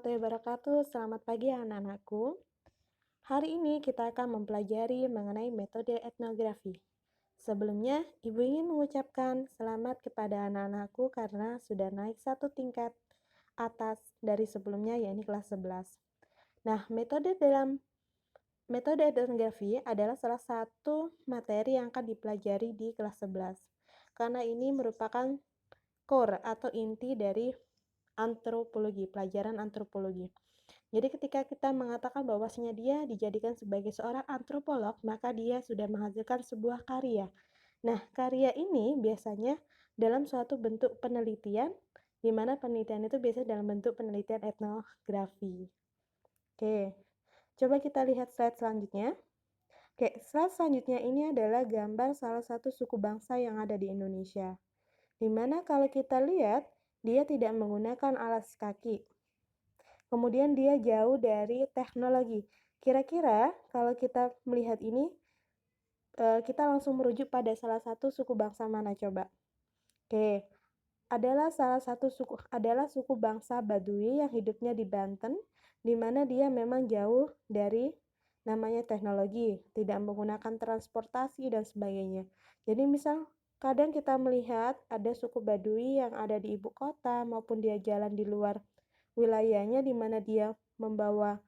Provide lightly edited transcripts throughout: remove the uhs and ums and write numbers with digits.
warahmatullahi wabarakatuh. Selamat pagi anak-anakku. Hari ini kita akan mempelajari mengenai metode etnografi. Sebelumnya, Ibu ingin mengucapkan selamat kepada anak-anakku karena sudah naik satu tingkat atas dari sebelumnya, yakni kelas 11. Nah, metode etnografi adalah salah satu materi yang akan dipelajari di kelas 11. Karena ini merupakan core atau inti dari antropologi, pelajaran antropologi. Jadi ketika kita mengatakan bahwasanya dia dijadikan sebagai seorang antropolog, maka dia sudah menghasilkan sebuah karya. Nah, karya ini biasanya dalam suatu bentuk penelitian, di mana penelitian itu biasanya dalam bentuk penelitian etnografi. Oke, coba kita lihat slide selanjutnya. Oke, slide selanjutnya ini adalah gambar salah satu suku bangsa yang ada di Indonesia. Dimana kalau kita lihat, dia tidak menggunakan alas kaki. Kemudian dia jauh dari teknologi. Kira-kira kalau kita melihat ini, kita langsung merujuk pada salah satu suku bangsa mana coba? Oke, adalah suku bangsa Baduy yang hidupnya di Banten, di mana dia memang jauh dari namanya teknologi, tidak menggunakan transportasi dan sebagainya. Jadi misal kadang kita melihat ada suku Baduy yang ada di ibu kota maupun dia jalan di luar wilayahnya, di mana dia membawa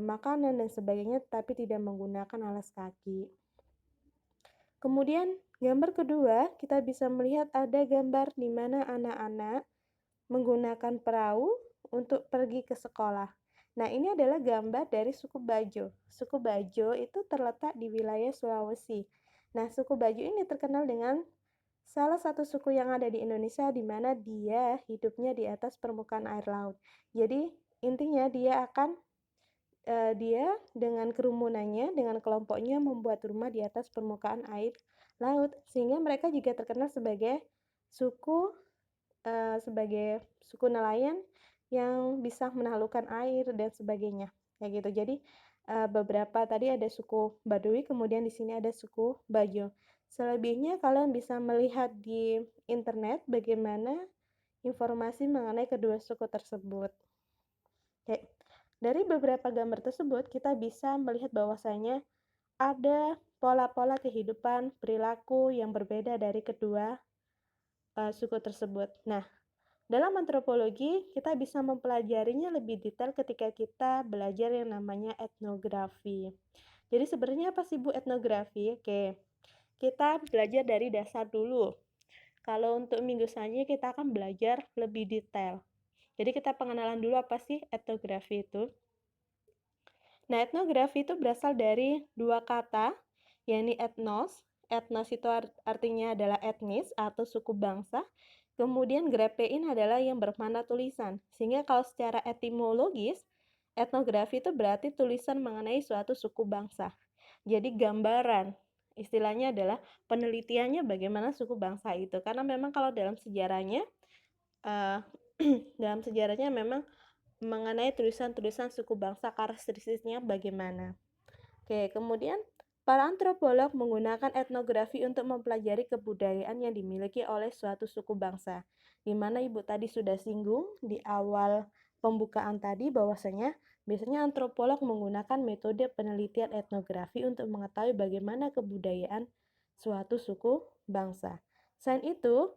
makanan dan sebagainya tapi tidak menggunakan alas kaki. Kemudian gambar kedua, kita bisa melihat ada gambar di mana anak-anak menggunakan perahu untuk pergi ke sekolah. Nah, ini adalah gambar dari suku Bajo. Suku Bajo itu terletak di wilayah Sulawesi. Nah, suku Bajo ini terkenal dengan salah satu suku yang ada di Indonesia di mana dia hidupnya di atas permukaan air laut. Jadi, intinya dia dengan kerumunannya, dengan kelompoknya membuat rumah di atas permukaan air laut, sehingga mereka juga terkenal suku sebagai suku nelayan yang bisa menaklukkan air dan sebagainya, kayak gitu. Jadi beberapa tadi ada suku Baduy, kemudian di sini ada suku Bajo. Selebihnya kalian bisa melihat di internet bagaimana informasi mengenai kedua suku tersebut. Oke. Dari beberapa gambar tersebut, kita bisa melihat bahwasanya ada pola-pola kehidupan, perilaku yang berbeda dari kedua suku tersebut. Nah, dalam antropologi, kita bisa mempelajarinya lebih detail ketika kita belajar yang namanya etnografi. Jadi sebenarnya apa sih Bu etnografi? Oke, kita belajar dari dasar dulu. Kalau untuk minggu selanjutnya kita akan belajar lebih detail. Jadi kita pengenalan dulu apa sih etnografi itu. Nah, etnografi itu berasal dari dua kata, yakni etnos. Etnos itu artinya adalah etnis atau suku bangsa. Kemudian grapein adalah yang bermakna tulisan. Sehingga kalau secara etimologis, etnografi itu berarti tulisan mengenai suatu suku bangsa. Jadi gambaran. Istilahnya adalah penelitiannya bagaimana suku bangsa itu. Karena memang kalau dalam sejarahnya, memang mengenai tulisan-tulisan suku bangsa, karakteristiknya bagaimana. Oke, kemudian para antropolog menggunakan etnografi untuk mempelajari kebudayaan yang dimiliki oleh suatu suku bangsa. Di mana Ibu tadi sudah singgung di awal pembukaan tadi bahwasanya biasanya antropolog menggunakan metode penelitian etnografi untuk mengetahui bagaimana kebudayaan suatu suku bangsa. Selain itu,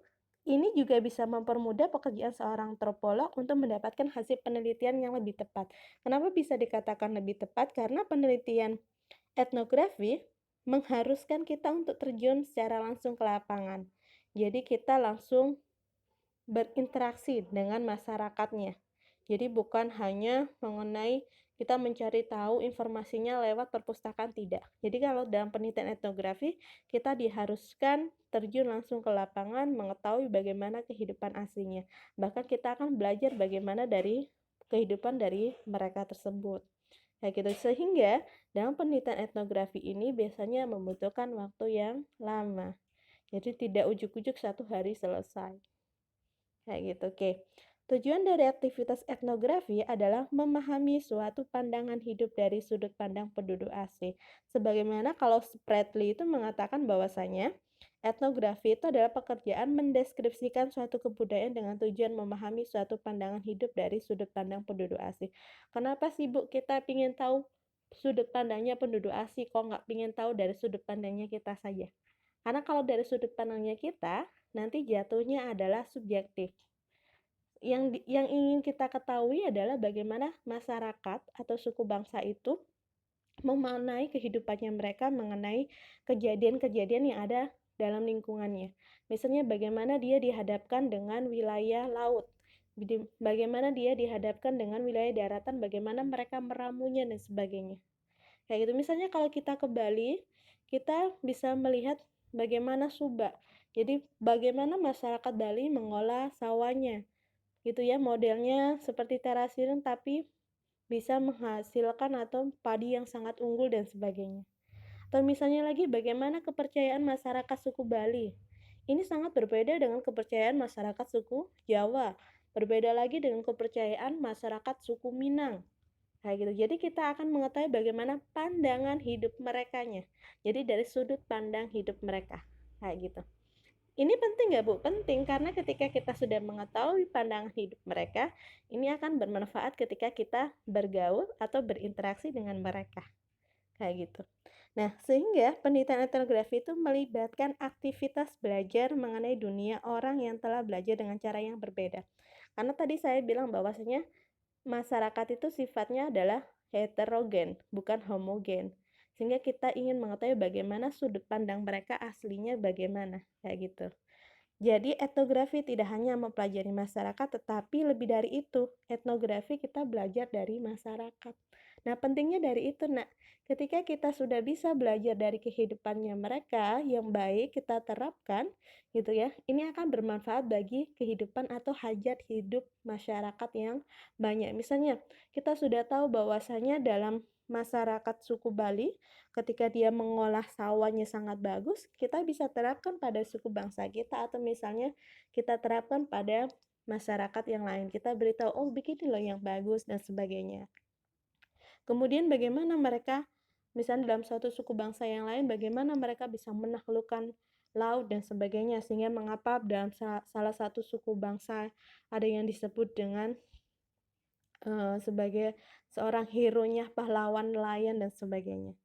ini juga bisa mempermudah pekerjaan seorang antropolog untuk mendapatkan hasil penelitian yang lebih tepat. Kenapa bisa dikatakan lebih tepat? Karena penelitian etnografi mengharuskan kita untuk terjun secara langsung ke lapangan. Jadi kita langsung berinteraksi dengan masyarakatnya. Jadi bukan hanya mengenai kita mencari tahu informasinya lewat perpustakaan, tidak. Jadi kalau dalam penelitian etnografi, kita diharuskan terjun langsung ke lapangan, mengetahui bagaimana kehidupan aslinya. Bahkan kita akan belajar bagaimana dari kehidupan dari mereka tersebut. Kayak gitu. Sehingga dalam penelitian etnografi ini biasanya membutuhkan waktu yang lama. Jadi tidak ujuk-ujuk satu hari selesai. Kayak gitu. Oke. Tujuan dari aktivitas etnografi adalah memahami suatu pandangan hidup dari sudut pandang penduduk asing. Sebagaimana kalau Spratly itu mengatakan bahwasanya etnografi itu adalah pekerjaan mendeskripsikan suatu kebudayaan dengan tujuan memahami suatu pandangan hidup dari sudut pandang penduduk asing. Kenapa sih Bu kita ingin tahu sudut pandangnya penduduk asing, kok nggak ingin tahu dari sudut pandangnya kita saja? Karena kalau dari sudut pandangnya kita, nanti jatuhnya adalah subjektif. Yang ingin kita ketahui adalah bagaimana masyarakat atau suku bangsa itu memaknai kehidupannya mereka mengenai kejadian-kejadian yang ada dalam lingkungannya. Misalnya bagaimana dia dihadapkan dengan wilayah laut, bagaimana dia dihadapkan dengan wilayah daratan, bagaimana mereka meramunya dan sebagainya. Kayak gitu. Misalnya kalau kita ke Bali, kita bisa melihat bagaimana Subak. Jadi bagaimana masyarakat Bali mengolah sawahnya gitu ya, modelnya seperti terasiring tapi bisa menghasilkan atau padi yang sangat unggul dan sebagainya. Atau misalnya lagi bagaimana kepercayaan masyarakat suku Bali. Ini sangat berbeda dengan kepercayaan masyarakat suku Jawa. Berbeda lagi dengan kepercayaan masyarakat suku Minang. Kayak gitu. Jadi kita akan mengetahui bagaimana pandangan hidup merekanya. Jadi dari sudut pandang hidup mereka. Kayak gitu. Ini penting nggak Bu? Penting, karena ketika kita sudah mengetahui pandangan hidup mereka, ini akan bermanfaat ketika kita bergaul atau berinteraksi dengan mereka. Kayak gitu. Nah, sehingga penelitian etnografi itu melibatkan aktivitas belajar mengenai dunia orang yang telah belajar dengan cara yang berbeda. Karena tadi saya bilang bahwasanya masyarakat itu sifatnya adalah heterogen, bukan homogen. Sehingga kita ingin mengetahui bagaimana sudut pandang mereka aslinya bagaimana, kayak gitu. Jadi etnografi tidak hanya mempelajari masyarakat, tetapi lebih dari itu, etnografi kita belajar dari masyarakat. Nah, pentingnya dari itu, Nak. Ketika kita sudah bisa belajar dari kehidupannya mereka yang baik, kita terapkan, gitu ya. Ini akan bermanfaat bagi kehidupan atau hajat hidup masyarakat yang banyak. Misalnya, kita sudah tahu bahwasanya dalam masyarakat suku Bali, ketika dia mengolah sawahnya sangat bagus, kita bisa terapkan pada suku bangsa kita atau misalnya kita terapkan pada masyarakat yang lain. Kita beritahu, oh begini loh yang bagus dan sebagainya. Kemudian bagaimana mereka, misalnya dalam suatu suku bangsa yang lain, bagaimana mereka bisa menaklukkan laut dan sebagainya. Sehingga mengapa dalam salah satu suku bangsa ada yang disebut dengan sebagai seorang hero-nya, pahlawan nelayan dan sebagainya.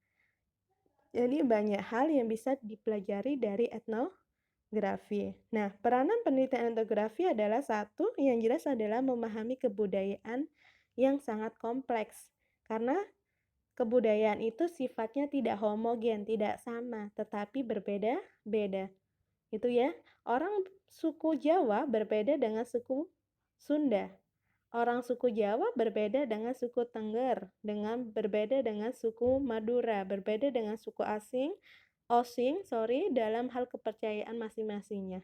Jadi banyak hal yang bisa dipelajari dari etnografi. Nah, peranan penelitian etnografi adalah satu yang jelas adalah memahami kebudayaan yang sangat kompleks. Karena kebudayaan itu sifatnya tidak homogen, tidak sama, tetapi berbeda-beda. Itu ya. Orang suku Jawa berbeda dengan suku Sunda. Orang suku Jawa berbeda dengan suku Tengger, berbeda dengan suku Madura, berbeda dengan suku Osing, dalam hal kepercayaan masing-masingnya.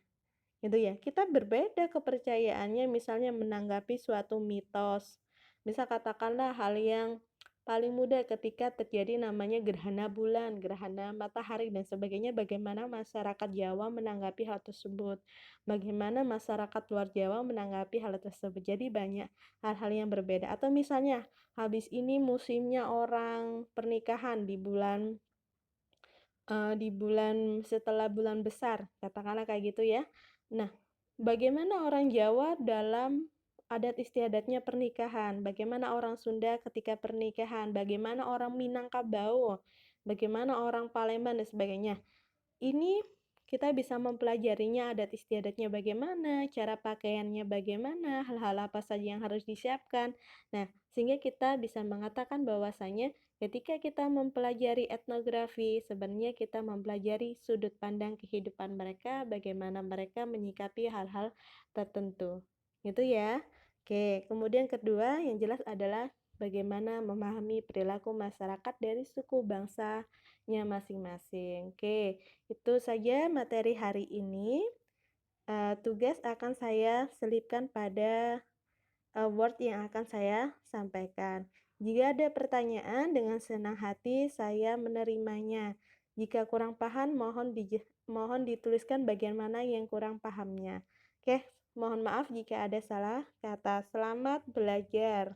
Gitu ya. Kita berbeda kepercayaannya misalnya menanggapi suatu mitos. Misal katakanlah hal yang paling mudah ketika terjadi namanya gerhana bulan, gerhana matahari dan sebagainya, bagaimana masyarakat Jawa menanggapi hal tersebut. Bagaimana masyarakat luar Jawa menanggapi hal tersebut. Jadi banyak hal-hal yang berbeda. Atau misalnya habis ini musimnya orang pernikahan di bulan setelah bulan besar, katakanlah kayak gitu ya. Nah, bagaimana orang Jawa dalam adat istiadatnya pernikahan, bagaimana orang Sunda ketika pernikahan, bagaimana orang Minangkabau, bagaimana orang Palembang dan sebagainya. Ini kita bisa mempelajarinya adat istiadatnya bagaimana, cara pakaiannya bagaimana, hal-hal apa saja yang harus disiapkan. Nah, sehingga kita bisa mengatakan bahwasanya ketika kita mempelajari etnografi, sebenarnya kita mempelajari sudut pandang kehidupan mereka, bagaimana mereka menyikapi hal-hal tertentu. Gitu ya. Oke, kemudian kedua yang jelas adalah bagaimana memahami perilaku masyarakat dari suku bangsanya masing-masing. Oke, itu saja materi hari ini. Tugas akan saya selipkan pada Word yang akan saya sampaikan. Jika ada pertanyaan, dengan senang hati saya menerimanya. Jika kurang paham, mohon dituliskan bagian mana yang kurang pahamnya. Oke, Mohon maaf jika ada salah kata. Selamat belajar.